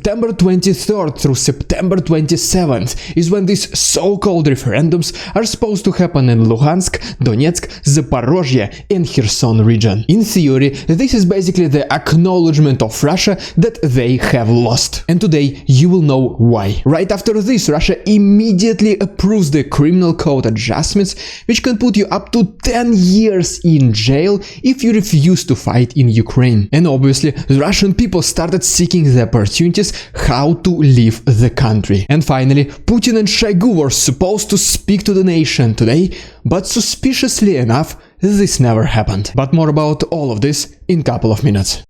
September 23rd through September 27th is when these so-called referendums are supposed to happen in Luhansk, Donetsk, Zaporozhye and Kherson region. In theory, this is basically the acknowledgement of Russia that they have lost. And today you will know why. Right after this, Russia immediately approves the criminal code adjustments, which can put you up to 10 years in jail if you refuse to fight in Ukraine. And obviously, the Russian people started seeking the opportunities how to leave the country. And finally, Putin and Shoigu were supposed to speak to the nation today, but suspiciously enough, this never happened. But more about all of this in a couple of minutes.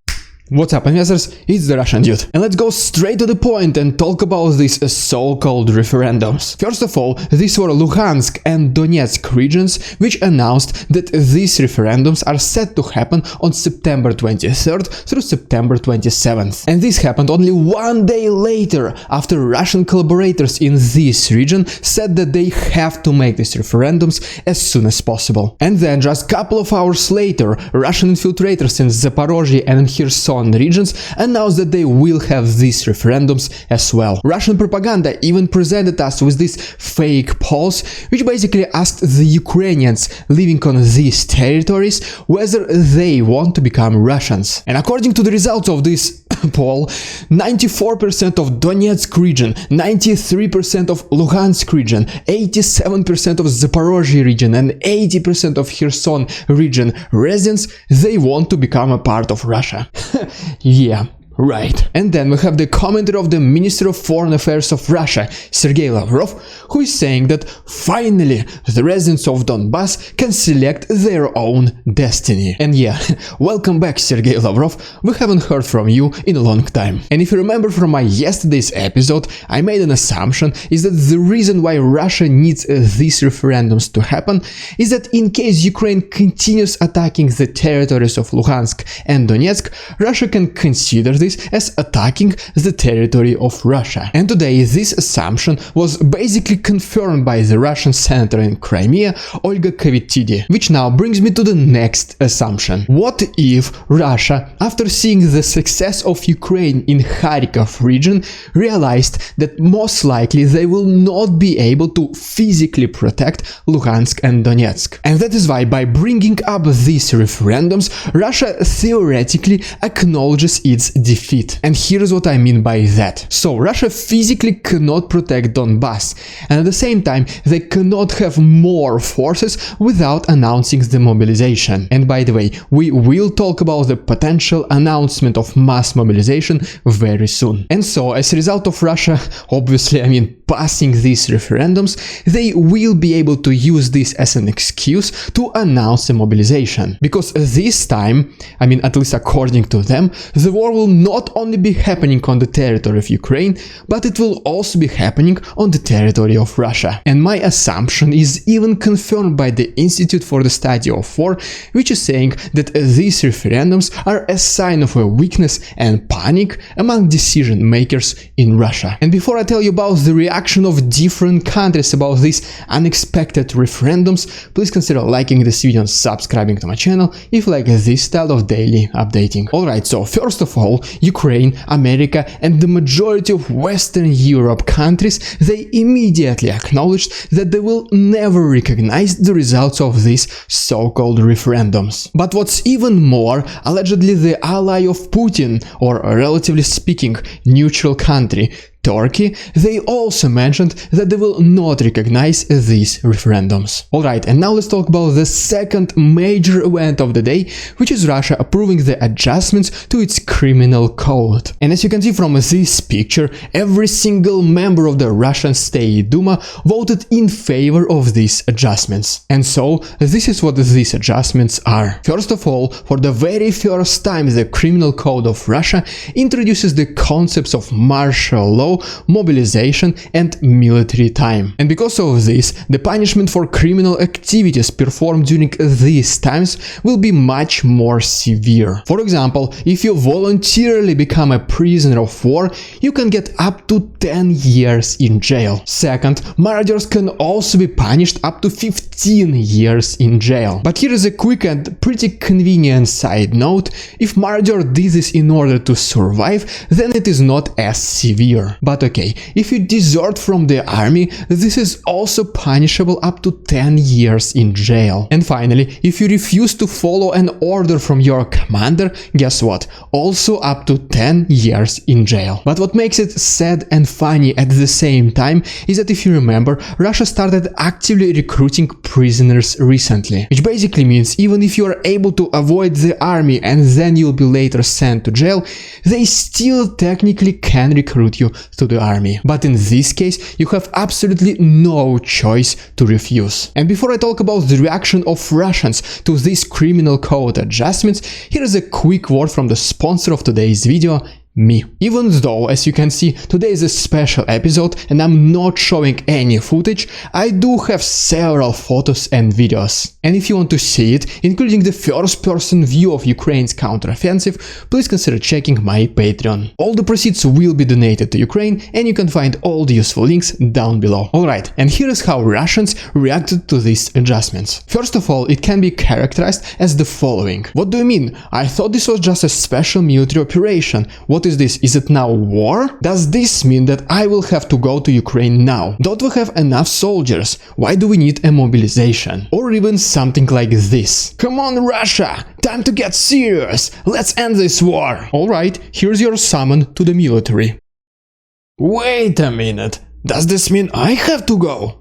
What's up, investors? It's the Russian dude. And let's go straight to the point and talk about these so-called referendums. First of all, these were Luhansk and Donetsk regions, which announced that these referendums are set to happen on September 23rd through September 27th. And this happened only one day later, after Russian collaborators in this region said that they have to make these referendums as soon as possible. And then just a couple of hours later, Russian infiltrators in Zaporozhye and Kherson regions announced that they will have these referendums as well. Russian propaganda even presented us with these fake polls, which basically asked the Ukrainians living on these territories whether they want to become Russians. And according to the results of this poll, 94% of Donetsk region, 93% of Luhansk region, 87% of Zaporozhye region and 80% of Kherson region residents, they want to become a part of Russia. Yeah. Right. And then we have the commentator of the Ministry of Foreign Affairs of Russia, Sergei Lavrov, who is saying that finally the residents of Donbass can select their own destiny. And yeah, welcome back, Sergei Lavrov. We haven't heard from you in a long time. And if you remember from my yesterday's episode, I made an assumption is that the reason why Russia needs these referendums to happen is that in case Ukraine continues attacking the territories of Luhansk and Donetsk, Russia can consider this as attacking the territory of Russia. And today this assumption was basically confirmed by the Russian senator in Crimea, Olga Kavitidi, which now brings me to the next assumption. What if Russia, after seeing the success of Ukraine in Kharkov region, realized that most likely they will not be able to physically protect Luhansk and Donetsk? And that is why by bringing up these referendums, Russia theoretically acknowledges its defeat. And here's what I mean by that. So Russia physically cannot protect Donbass, and at the same time they cannot have more forces without announcing the mobilization. And by the way, we will talk about the potential announcement of mass mobilization very soon. And so as a result of Russia, obviously passing these referendums, they will be able to use this as an excuse to announce a mobilization. Because this time, at least according to them, the war will not only be happening on the territory of Ukraine, but it will also be happening on the territory of Russia. And my assumption is even confirmed by the Institute for the Study of War, which is saying that these referendums are a sign of a weakness and panic among decision makers in Russia. And before I tell you about the reaction of different countries about these unexpected referendums, please consider liking this video and subscribing to my channel if you like this style of daily updating. Alright, so first of all, Ukraine, America and the majority of Western Europe countries, they immediately acknowledged that they will never recognize the results of these so-called referendums. But what's even more, allegedly the ally of Putin, or relatively speaking, neutral country, Turkey, they also mentioned that they will not recognize these referendums. Alright, and now let's talk about the second major event of the day, which is Russia approving the adjustments to its criminal code. And as you can see from this picture, every single member of the Russian State Duma voted in favor of these adjustments. And so, this is what these adjustments are. First of all, for the very first time, the criminal code of Russia introduces the concepts of martial law follow mobilization and military time. And because of this, the punishment for criminal activities performed during these times will be much more severe. For example, if you voluntarily become a prisoner of war, you can get up to 10 years in jail. Second, marauders can also be punished up to 15 years in jail. But here is a quick and pretty convenient side note: if marauder did this in order to survive, then it is not as severe. But okay, if you desert from the army, this is also punishable up to 10 years in jail. And finally, if you refuse to follow an order from your commander, guess what? Also up to 10 years in jail. But what makes it sad and funny at the same time is that if you remember, Russia started actively recruiting prisoners recently, which basically means even if you are able to avoid the army and then you'll be later sent to jail, they still technically can recruit you to the army. But in this case, you have absolutely no choice to refuse. And before I talk about the reaction of Russians to these criminal code adjustments, here is a quick word from the sponsor of today's video, me. Even though, as you can see, today is a special episode and I'm not showing any footage, I do have several photos and videos. And if you want to see it, including the first-person view of Ukraine's counteroffensive, please consider checking my Patreon. All the proceeds will be donated to Ukraine, and you can find all the useful links down below. Alright, and here is how Russians reacted to these adjustments. First of all, it can be characterized as the following. What do you mean? I thought this was just a special military operation. What is this? Is it now war? Does this mean that I will have to go to Ukraine now? Don't we have enough soldiers? Why do we need a mobilization? Or even something like this. Come on, Russia! Time to get serious! Let's end this war! Alright, here's your summon to the military. Wait a minute! Does this mean I have to go?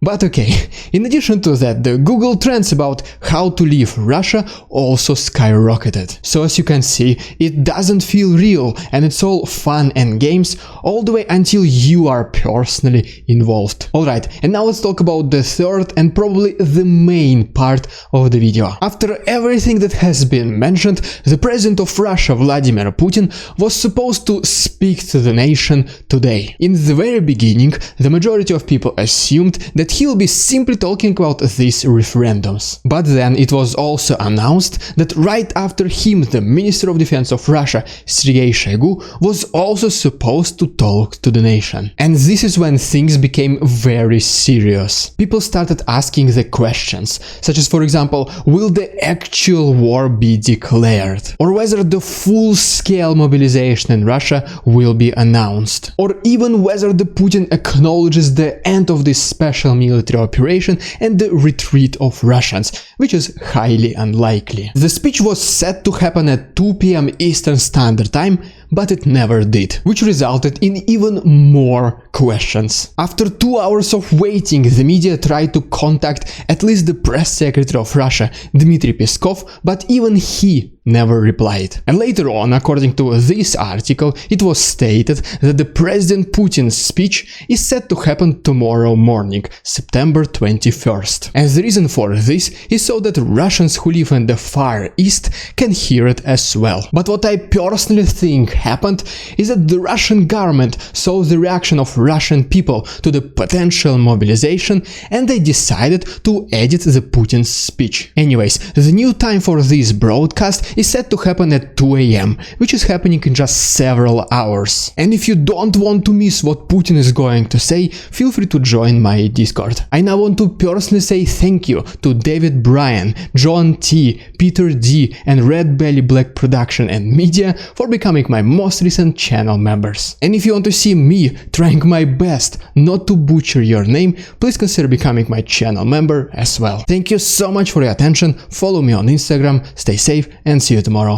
But okay, in addition to that, the Google Trends about how to leave Russia also skyrocketed. So as you can see, it doesn't feel real and it's all fun and games all the way until you are personally involved. Alright, and now let's talk about the third and probably the main part of the video. After everything that has been mentioned, the president of Russia, Vladimir Putin, was supposed to speak to the nation today. In the very beginning, the majority of people assumed that he will be simply talking about these referendums. But then it was also announced that right after him, the Minister of Defense of Russia, Sergei Shoigu, was also supposed to talk to the nation. And this is when things became very serious. People started asking the questions, such as, for example, will the actual war be declared? Or whether the full-scale mobilization in Russia will be announced? Or even whether the Putin acknowledges the end of this special military operation and the retreat of Russians, which is highly unlikely. The speech was set to happen at 2 p.m. Eastern Standard Time, but it never did, which resulted in even more questions. After 2 hours of waiting, the media tried to contact at least the press secretary of Russia, Dmitry Peskov, but even he never replied. And later on, according to this article, it was stated that the President Putin's speech is set to happen tomorrow morning, September 21st. And the reason for this is so that Russians who live in the Far East can hear it as well. But what I personally think happened is that the Russian government saw the reaction of Russian people to the potential mobilization and they decided to edit the Putin's speech. Anyways, the new time for this broadcast is set to happen at 2 a.m., which is happening in just several hours. And if you don't want to miss what Putin is going to say, feel free to join my Discord. I now want to personally say thank you to David Bryan, John T, Peter D, and Red Belly Black Production and Media for becoming my most recent channel members. And if you want to see me trying my best not to butcher your name, please consider becoming my channel member as well. Thank you so much for your attention, follow me on Instagram, stay safe, and see you tomorrow.